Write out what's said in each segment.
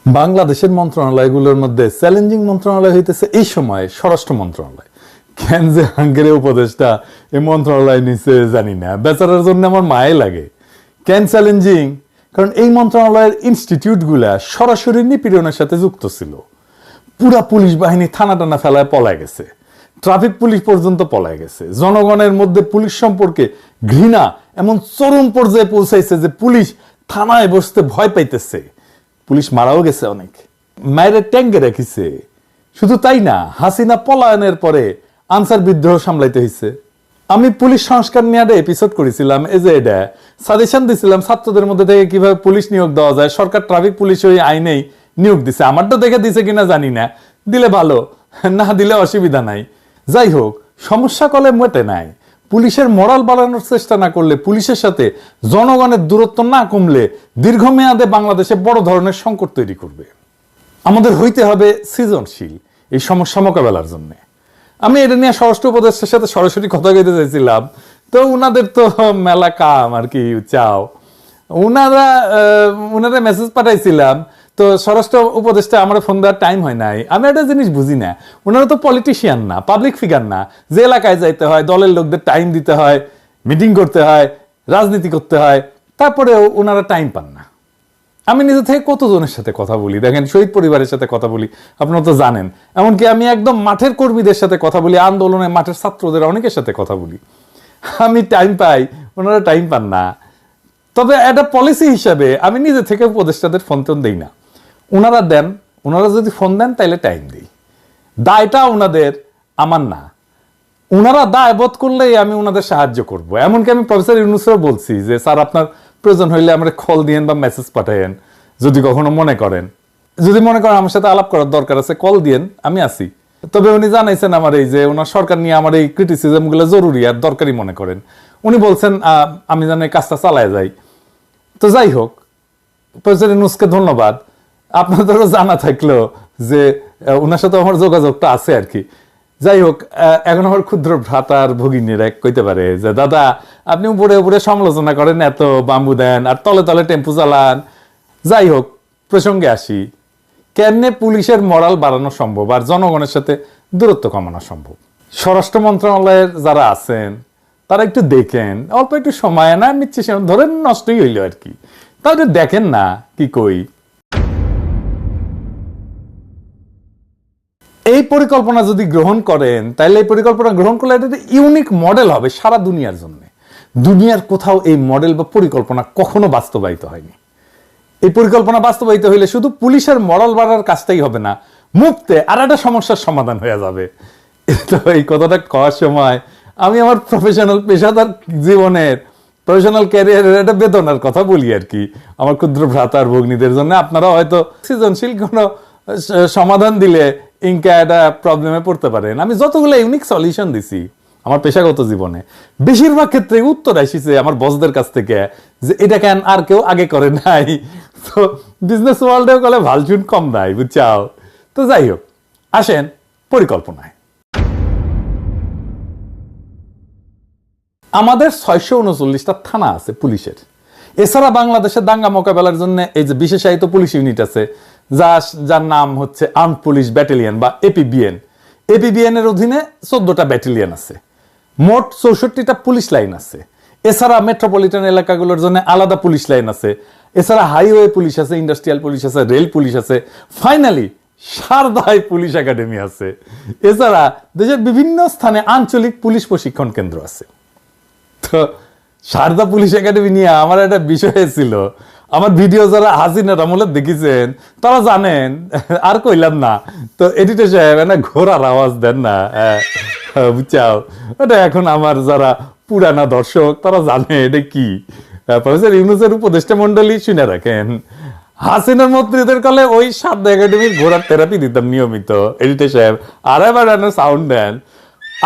বাংলাদেশের মন্ত্রণালয়গুলোর মধ্যে চ্যালেঞ্জিং মন্ত্রণালয় হইতেছে এই সময় স্বরাষ্ট্র মন্ত্রণালয়। কেন যে হাঙ্গেরের উপদেষ্টা এই মন্ত্রণালয় নিচে জানি না, বেচারার জন্য আমার মায়ে লাগে। কেন চ্যালেঞ্জিং? কারণ এই মন্ত্রণালয়ের ইনস্টিটিউটগুলা সরাসরি নিপীড়নের সাথে যুক্ত ছিল। পুরা পুলিশ বাহিনী থানা টানা ফেলায় পলায় গেছে, ট্রাফিক পুলিশ পর্যন্ত পলায় গেছে। জনগণের মধ্যে পুলিশ সম্পর্কে ঘৃণা এমন চরম পর্যায়ে পৌঁছাইছে যে পুলিশ থানায় বসতে ভয় পাইতেছে। পুলিশ মারাও গেছে অনেক, মায়ের ট্যাঙ্কে রেখেছে। শুধু তাই না, হাসিনা পলায়নের পরে আনসার বিদ্রোহ সামলাইতে হয়েছে। আমি পুলিশ সংস্কার নিয়ে একটা এপিসোড করেছিলাম, এই যে এটা সাজেশন দিছিলাম ছাত্রদের মধ্যে থেকে কিভাবে পুলিশ নিয়োগ দেওয়া যায়। সরকার ট্রাফিক পুলিশ ওই আইনেই নিয়োগ দিছে, আমারটা দেখে দিছে কিনা জানি না, দিলে ভালো, না দিলে অসুবিধা নাই। যাই হোক, সমস্যা কলে মেটে নাই। পুলিশের মরাল বাড়ানোর চেষ্টা না করলে, পুলিশের সাথে জনগণের দূরত্ব না কমলে দীর্ঘমেয়াদে বাংলাদেশে বড় ধরনের সংকট তৈরি করবে। আমাদের হইতে হবে সৃজনশীল এই সমস্যা মোকাবেলার জন্য। আমি এটা নিয়ে স্বরাষ্ট্র উপদেষ্টার সাথে সরাসরি কথা কইতে চাইছিলাম, তো উনাদের তো মেলা কাম আর কি চাও, উনারা মেসেজ পাঠাইছিলাম। তো স্বরাষ্ট্র উপদেষ্টা আমার ফোন দেওয়ার টাইম হয় নাই। আমি একটা জিনিস বুঝি না, ওনারা তো পলিটিশিয়ান না, পাবলিক ফিগার না, যে এলাকায় যাইতে হয়, দলের লোকদের টাইম দিতে হয়, মিটিং করতে হয়, রাজনীতি করতে হয়, তারপরেও ওনারা টাইম পান না। আমি নিজে থেকে কতজনের সাথে কথা বলি, দেখেন শহীদ পরিবারের সাথে কথা বলি, আপনারা তো জানেন। এমনকি আমি একদম মাঠের কর্মীদের সাথে কথা বলি, আন্দোলনে মাঠের ছাত্রদের অনেকের সাথে কথা বলি। আমি টাইম পাই, ওনারা টাইম পান না। তবে একটা পলিসি হিসাবে আমি নিজে থেকে উপদেষ্টাদের ফোন টোন দিই না, ওনারা দেন। ওনারা যদি ফোন দেন তাইলে টাইম দিই। দায়টা ওনাদের, আমার না। ওনারা দায় বোধ করলেই আমি ওনাদের সাহায্য করব। এমনকি আমি প্রফেসর ইউনূসেরও বলছি যে স্যার, আপনার প্রয়োজন হইলে আমরা কল দিয়েন বা মেসেজ পাঠাইন, যদি কখনো মনে করেন, যদি মনে করেন আমার সাথে আলাপ করার দরকার আছে, কল দিয়েন, আমি আছি। তবে উনি জানাইছেন আমার এই যে ওনার সরকার নিয়ে আমার এই ক্রিটিসিজম গুলো জরুরি আর দরকারি মনে করেন। উনি বলছেন আমি যেন এই কাজটা চালায় যাই। তো যাই হোক, প্রফেসর ইউনূসকে ধন্যবাদ। আপনাদেরও জানা থাকলো যে ওনার সাথে আমার যোগাযোগটা আছে আর কি। যাই হোক, এখন আমার ক্ষুদ্র ভ্রাতার ভগিনীরা কইতে পারে যে দাদা, আপনি উপরে উপরে সমালোচনা করেন, এত বাম্বু দেন আর তলে তলে টেম্পু চালান। যাই হোক, প্রসঙ্গে আসি। কেমনে পুলিশের মরাল বাড়ানো সম্ভব আর জনগণের সাথে দূরত্ব কমানো সম্ভব? স্বরাষ্ট্র মন্ত্রণালয়ের যারা আছেন তারা একটু দেখেন, অল্প একটু সময় না মিচ্ছে ধরেন নষ্টই হইল আর কি, তাহলে দেখেন না কি কই। এই পরিকল্পনা যদি গ্রহণ করেন, তাহলে এই পরিকল্পনা গ্রহণ করলে এটা ইউনিক মডেল হবে সারা দুনিয়ার জন্য। দুনিয়ার কোথাও এই মডেল বা পরিকল্পনা কখনো বাস্তবায়িত হয়নি। এই পরিকল্পনা বাস্তবায়িত হইলে শুধু পুলিশের মরাল বাড়ার কাজটাই হবে না, মুক্তে আর একটা সমস্যার সমাধান হয়ে যাবে। তো এই কথাটা কওয়ার সময় আমি আমার পেশাদার জীবনের, প্রফেশনাল ক্যারিয়ারের একটা বেদনার কথা বলি আর কি, আমার ক্ষুদ্র ভ্রাতার ভগ্নীদের জন্য। আপনারা হয়তো সৃজনশীল কোনো সমাধান দিলে ইনকা একটা প্রবলেমে পড়তে পারেন। আমি যতগুলো ইউনিক সলিউশন দিছি আমার পেশাগত জীবনে, বেশিরভাগ ক্ষেত্রে উত্তর আসিছে আমার বসদের কাছ থেকে যে এটা কেন আর কেউ আগে করে নাই। তো বিজনেস ওয়ার্ল্ডেও গেলে ভালচুন কম নাই, বুঝছাও। তো যাই হোক, আসেন পরিকল্পনায়। আমাদের 639টা থানা আছে পুলিশের। এছাড়া বাংলাদেশে দাঙ্গা মোকাবেলার জন্য এই যে বিশেষায়িত পুলিশ ইউনিট আছে, যার নাম হচ্ছে আর্মড পুলিশ ব্যাটালিয়ন বা এপিবিএন। এপিবিএন এর অধীনে 14টা ব্যাটালিয়ন আছে, মোট 64টা পুলিশ লাইন আছে। এছাড়া মেট্রোপলিটন এলাকাগুলোর জন্য আলাদা পুলিশ লাইন আছে। এছাড়া হাইওয়ে পুলিশ আছে, ইন্ডাস্ট্রিয়াল পুলিশ আছে, রেল পুলিশ আছে। ফাইনালি সারদায় পুলিশ একাডেমি আছে। এছাড়া দেশের বিভিন্ন স্থানে আঞ্চলিক পুলিশ প্রশিক্ষণ কেন্দ্র আছে। তো সারদা পুলিশ একাডেমি নিয়ে আমার একটা বিষয় ছিল, আমার ভিডিও যারা হাসিনার আমলে দেখেছেন তারা জানেন, আর কইলাম না। তো এডিটর সাহেব না ঘোড়ার আওয়াজ দেন না, বুঝছাও। এটা এখন আমার যারা পুরানা দর্শক তারা জানে এটা কি। প্রফেসর ইউনূসের উপদেষ্টা মন্ডলী শুনে রাখেন, হাসিনার মন্ত্রীদের কালে ওই সারদা একাডেমির ঘোড়ার থেরাপি দিতাম নিয়মিত। এডিটর সাহেব আর এবার সাউন্ড দেন,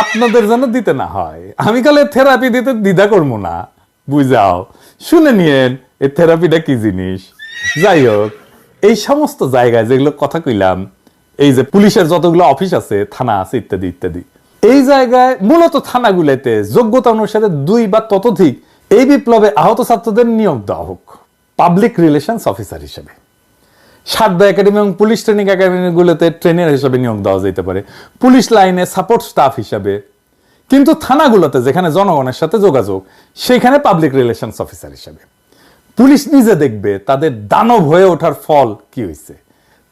আপনাদের যেন দিতে না হয়। আমি কালে থেরাপি দিতে দ্বিধা করবো না, বুঝাও। শুনে নিয়েন এই থেরাপিটা কি জিনিস। যাই হোক, এই সমস্ত জায়গায় যেগুলো কথা কইলাম, এই যে পুলিশের যতগুলো অফিস আছে, থানা আছে, ইত্যাদি ইত্যাদি, এই জায়গায় মূলত থানাগুলোতে যোগ্যতা অনুসারে 2 বা ততোধিক এই বিপ্লবে আহত ছাত্রদের নিয়োগ দেওয়া হোক পাবলিক রিলেশনস অফিসার হিসেবে। সারদা একাডেমি এবং পুলিশ ট্রেনিং একাডেমিগুলোতে ট্রেনার হিসেবে নিয়োগ দেওয়া যেতে পারে, পুলিশ লাইনে সাপোর্ট স্টাফ হিসাবে। কিন্তু থানাগুলোতে যেখানে জনগণের সাথে যোগাযোগ, সেখানে পাবলিক রিলেশনস অফিসার হিসাবে। পুলিশ নিজে দেখবে তাদের দানব হয়ে ওঠার ফল কি হয়েছে।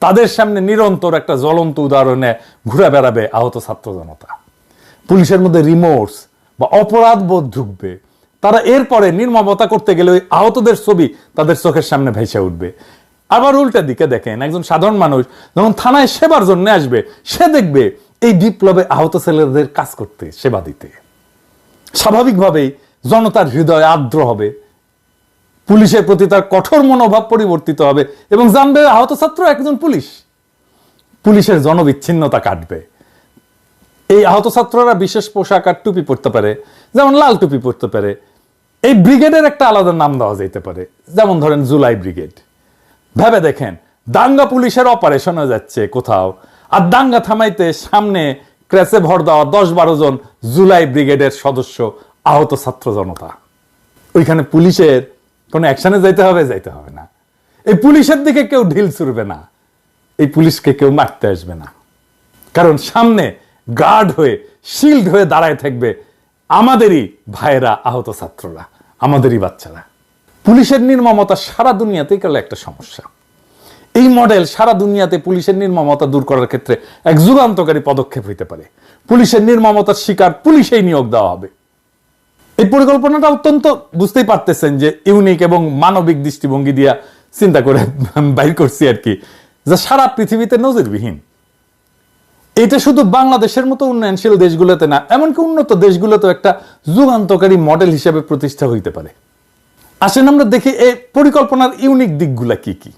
তাদের সামনে নিরন্তর একটা জ্বলন্ত উদাহরণে ঘুরে বেড়াবে আহত ছাত্র জনতা। পুলিশের মধ্যে রিমোর্স বা অপরাধ বোধ ঢুকবে। তারা এরপরে নির্মমতা করতে গেলে ওই আহতদের ছবি তাদের চোখের সামনে ভেসে উঠবে। আবার উল্টা দিকে দেখেন, একজন সাধারণ মানুষ যখন থানায় সেবার জন্য আসবে, সে দেখবে এই বিপ্লবে আহত ছেলেদের কাজ করতে, সেবা দিতে। স্বাভাবিকভাবেই জনতার হৃদয় আর্দ্র হবে, পুলিশের প্রতি তার কঠোর মনোভাব পরিবর্তিত হবে এবং জানবে আহত ছাত্র একজন পুলিশ। পুলিশের জনবিচ্ছিন্নতা কাটবে। এই আহত ছাত্ররা বিশেষ পোশাক আর টুপি পরতে পারে, যেমন লাল টুপি পরতে পারে। এই ব্রিগেডের একটা আলাদা নাম দেওয়া যেতে পারে, যেমন ধরেন জুলাই ব্রিগেড। ভেবে দেখেন, দাঙ্গা পুলিশের অপারেশন হয়ে যাচ্ছে কোথাও, আর দাঙ্গা থামাইতে সামনে ক্র্যাশে ভর দেওয়া 10-12 জন জুলাই ব্রিগেডের সদস্য আহত ছাত্র জনতা। ওইখানে পুলিশের কোনো অ্যাকশনে যাইতে হবে না। এই পুলিশের দিকে কেউ ঢিল ছুড়বে না, এই পুলিশকে কেউ মারতে আসবে না। কারণ সামনে গার্ড হয়ে, শিল্ড হয়ে দাঁড়ায় থাকবে আমাদেরই ভাইয়েরা, আহত ছাত্ররা, আমাদেরই বাচ্চারা। পুলিশের নির্মমতা সারা দুনিয়াতেই গেল একটা সমস্যা। এই মডেল সারা দুনিয়াতে পুলিশের নির্মমতা দূর করার ক্ষেত্রে এক যুগান্তকারী পদক্ষেপ হইতে পারে। পুলিশের নির্মমতার শিকার পুলিশেই নিয়োগ দেওয়া হবে। এই পরিকল্পনাটা অত্যন্ত, বুঝতেই পারতেছেন যে ইউনিক এবং মানবিক দৃষ্টিভঙ্গি দিয়া চিন্তা করে বাইর করছি আর কি, যা সারা পৃথিবীতে নজিরবিহীন। এটা শুধু বাংলাদেশের মতো উন্নয়নশীল দেশগুলোতে না, এমনকি উন্নত দেশগুলোতেও একটা যুগান্তকারী মডেল হিসেবে প্রতিষ্ঠা হইতে পারে। আসেন আমরা দেখি এই পরিকল্পনার ইউনিক দিকগুলা কি কি।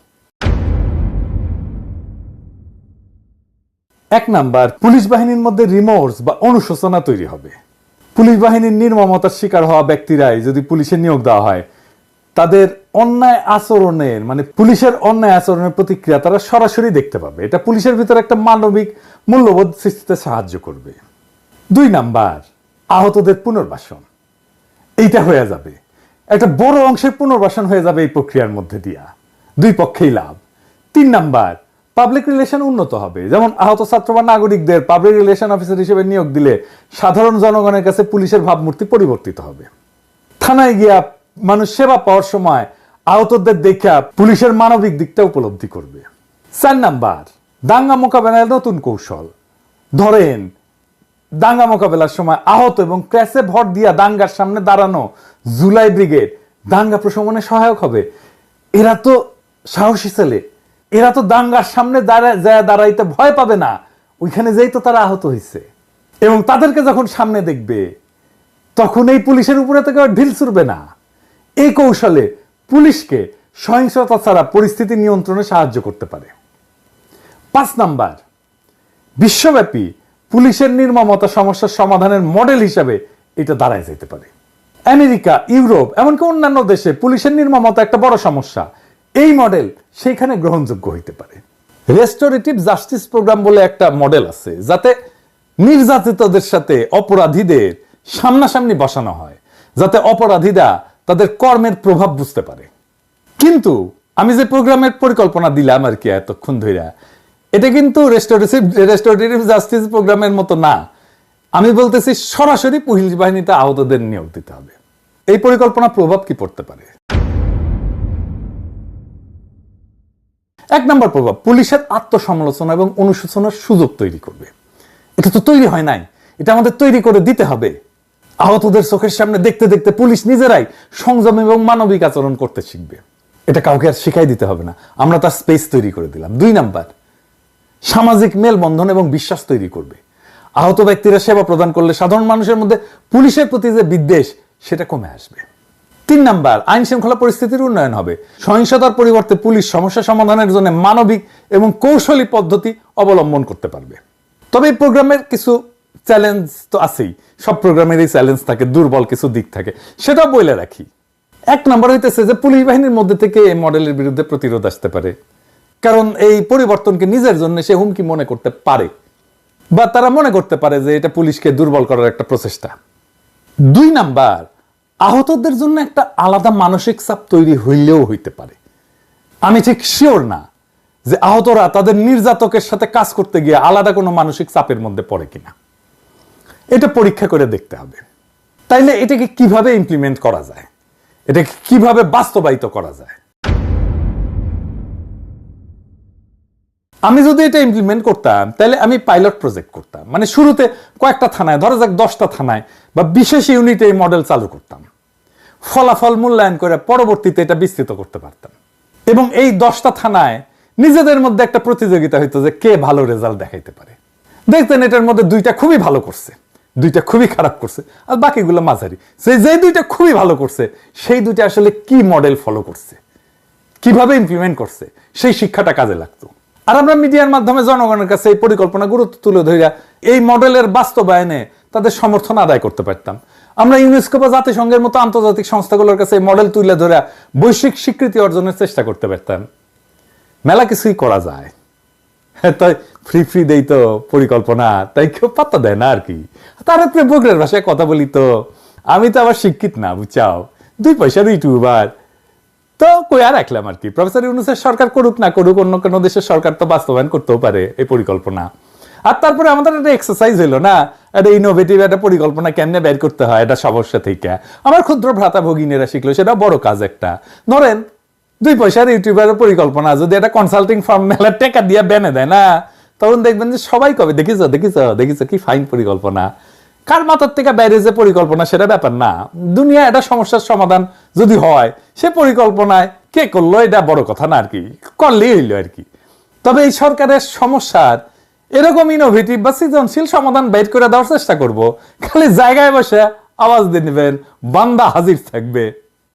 1 নাম্বার, পুলিশ বাহিনীর মধ্যে রিমোর্স বা অনুশোচনা তৈরি হবে। পুলিশ বাহিনীর নির্মমতার শিকার হওয়া ব্যক্তিরাই যদি পুলিশে নিয়োগ দেওয়া হয়, তাদের অন্যায় আচরণের, মানে পুলিশের অন্যায় আচরণের প্রতিক্রিয়া তারা সরাসরি দেখতে পাবে। এটা পুলিশের ভিতরে একটা মানবিক মূল্যবোধ সৃষ্টিতে সাহায্য করবে। 2 নাম্বার, আহতদের পুনর্বাসন। এইটা হয়ে যাবে, একটা বড় অংশের পুনর্বাসন হয়ে যাবে এই প্রক্রিয়ার মধ্যে দিয়া, 2 পক্ষেই লাভ। 3 নাম্বার, পাবলিক রিলেশন উন্নত হবে। যেমন আহত ছাত্র বা নাগরিকদের পাবলিক রিলেশন অফিসার হিসেবে নিয়োগ দিলে সাধারণ জনগণের কাছে পুলিশের ভাবমূর্তি পরিবর্তিত হবে। থানায় গিয়া মানুষ সেবা পাওয়ার সময় আহতদের দেখা পুলিশের মানবিক দিকটা উপলব্ধি করবে। 4 নাম্বার, দাঙ্গা মোকাবেলার নতুন কৌশল। ধরেন দাঙ্গা মোকাবেলার সময় আহত এবং ক্র্যাশে ভর দিয়া দাঙ্গার সামনে দাঁড়ানো জুলাই ব্রিগেড দাঙ্গা প্রশমনে সহায়ক হবে। এরা তো সাহসী ছেলে, এরা তো দাঙ্গার সামনে দাঁড়াইতে ভয় পাবে না, ওইখানে যেই তো তারা আহত হয়েছে। এবং তাদেরকে যখন সামনে দেখবে, তখন এই পুলিশের উপরে থেকে ঢিল ছুড়বে না। এই কৌশলে পুলিশকে সহিংসতা ছাড়া পরিস্থিতি নিয়ন্ত্রণে সাহায্য করতে পারে। 5 নাম্বার, বিশ্বব্যাপী পুলিশের নির্মমতা সমস্যার সমাধানের মডেল হিসাবে এটা দাঁড়ায় যেতে পারে। আমেরিকা, ইউরোপ, এমনকি অন্যান্য দেশে পুলিশের নির্মমতা একটা বড় সমস্যা। এই মডেল সেইখানে গ্রহণযোগ্য হইতে পারে। রেস্টোরেটিভ জাস্টিস প্রোগ্রাম বলে একটা মডেল আছে, যাতে নির্যাতিতদের সাথে অপরাধীদের সামনাসামনি বসানো হয়, যাতে অপরাধীরা তাদের কর্মের প্রভাব বুঝতে পারে। কিন্তু আমি যে প্রোগ্রামের পরিকল্পনা দিলাম আর কি এতক্ষণ ধরে, এটা কিন্তু রেস্টোরেটিভ জাস্টিস প্রোগ্রামের মতো না। আমি বলতেছি সরাসরি পুলিশ বাহিনীতে আহতদের নিয়োগ দিতে হবে। এই পরিকল্পনা প্রভাব কি পড়তে পারে? 1 নম্বর প্রভাব, পুলিশের আত্মসমালোচনা এবং অনুশোচনার সুযোগ তৈরি করবে। এটা তো তৈরি হয় নাই, এটা আমাদের তৈরি করে দিতে হবে। আহতদের চোখের সামনে দেখতে দেখতে পুলিশ নিজেরাই সংযম এবং মানবিক আচরণ করতে শিখবে। এটা কাউকে আর শিখাই দিতে হবে না, আমরা তার স্পেস তৈরি করে দিলাম। 2 নাম্বার, সামাজিক মেলবন্ধন এবং বিশ্বাস তৈরি করবে। আহত ব্যক্তিরা সেবা প্রদান করলে সাধারণ মানুষের মধ্যে পুলিশের প্রতি যে বিদ্বেষ, সেটা কমে আসবে। 3 নাম্বার, আইন শৃঙ্খলা পরিস্থিতির উন্নয়ন হবে। সহিংসতার পরিবর্তে পুলিশ সমস্যা সমাধানের জন্য মানবিক এবং কৌশলী পদ্ধতি অবলম্বন করতে পারবে। তবে এই প্রোগ্রামের কিছু চ্যালেঞ্জ তো আছেই, সব প্রোগ্রামেরই চ্যালেঞ্জ থাকে, দুর্বল কিছু দিক থাকে, সেটাও বলে রাখি। 1 নাম্বার হইতেছে যে পুলিশ বাহিনীর মধ্যে থেকে এই মডেলের বিরুদ্ধে প্রতিরোধ আসতে পারে, কারণ এই পরিবর্তনকে নিজের জন্য সে হুমকি মনে করতে পারে, বা তারা মনে করতে পারে যে এটা পুলিশকে দুর্বল করার একটা প্রচেষ্টা। 2 নাম্বার, আহতদের জন্য একটা আলাদা মানসিক চাপ তৈরি হইলেও হইতে পারে। আমি ঠিক শিওর না যে আহতরা তাদের নির্যাতকের সাথে কাজ করতে গিয়ে আলাদা কোনো মানসিক চাপের মধ্যে পড়ে কিনা, এটা পরীক্ষা করে দেখতে হবে। তাইলে এটাকে কিভাবে ইমপ্লিমেন্ট করা যায়, এটাকে কিভাবে বাস্তবায়িত করা যায়। আমি যদি এটা ইমপ্লিমেন্ট করতাম তাহলে আমি পাইলট প্রজেক্ট করতাম, মানে শুরুতে কয়েকটা থানায়, ধরা যাক 10টা থানায় বা বিশেষ ইউনিটে এই মডেল চালু করতাম, ফলাফল মূল্যায়ন করে পরবর্তীতে এটা বিস্তৃত করতে পারতাম। এবং এই 10টা থানায় নিজেদের মধ্যে একটা প্রতিযোগিতা হইতো যে কে ভালো রেজাল্ট দেখাইতে পারে। দেখতেন এটার মধ্যে 2টা খুবই ভালো করছে, 2টা খুবই খারাপ করছে, আর বাকিগুলো মাঝারি। যে 2টা খুবই ভালো করছে সেই 2টা আসলে কি মডেল ফলো করছে, কিভাবে ইমপ্লিমেন্ট করছে, সেই শিক্ষাটা কাজে লাগতো। আর আমরা মিডিয়ার মাধ্যমে জনগণের কাছে এই পরিকল্পনা গুরুত্ব তুলে ধরে এই মডেলের বাস্তবায়নে তাদের সমর্থন আদায় করতে পারতাম। আমরা ইউনেস্কো বা জাতিসংঘের মতো আন্তর্জাতিক সংস্থাগুলোর কাছে এই মডেল তুলে ধরে বৈশ্বিক স্বীকৃতি অর্জনের চেষ্টা করতে পারতাম। মেলা কিছুই করা যায়, তাই ফ্রি দেই তো পরিকল্পনা, তাই কেউ পাত্তা দেয় না আর কি। তার উপরে বগরের ভাষায় কথা বলি তো, আমি তো আবার শিক্ষিত না, বুঝছাও, 2 পয়সার ইউটিউবার, তো কই আর রাখলাম আর কি। প্রফেসর ইউনূসের সরকার করুক না করুক, অন্য কোনো দেশের সরকার তো বাস্তবায়ন করতেও পারে এই পরিকল্পনা। আর তারপরে আমাদের একটা এক্সারসাইজ হইলো না, একটা ইনোভেটিভ একটা পরিকল্পনা কেমনে বের করতে হয় এটা সমস্যা থেকে। আমার ক্ষুদ্র ভ্রাতা ভগিনীরা শিখলো, সেটা বড় কাজ একটা। ধরেন 2 পয়সার ইউটিউবের পরিকল্পনা যদি একটা কনসাল্টিং ফার্ম মেলা টাকা দিয়ে বেনে দেয় না, তখন দেখবেন যে সবাই কবে দেখিছো দেখিছো দেখিছো কি ফাইন পরিকল্পনা। কার মাথার থেকে বাইরে যে পরিকল্পনা সেটা ব্যাপার না, দুনিয়া একটা সমস্যার সমাধান যদি হয় সে পরিকল্পনায় কে করলো এটা বড় কথা না আর কি, করলেই হইলো আর কি। তবে এই সরকারের সমস্যার এরকম ইনোভেটিভ বা সৃজনশীল সমাধান বের করে দেওয়ার চেষ্টা করব। খালি জায়গায় বসে আওয়াজ দিয়ে নেবেন, বান্দা হাজির থাকবে।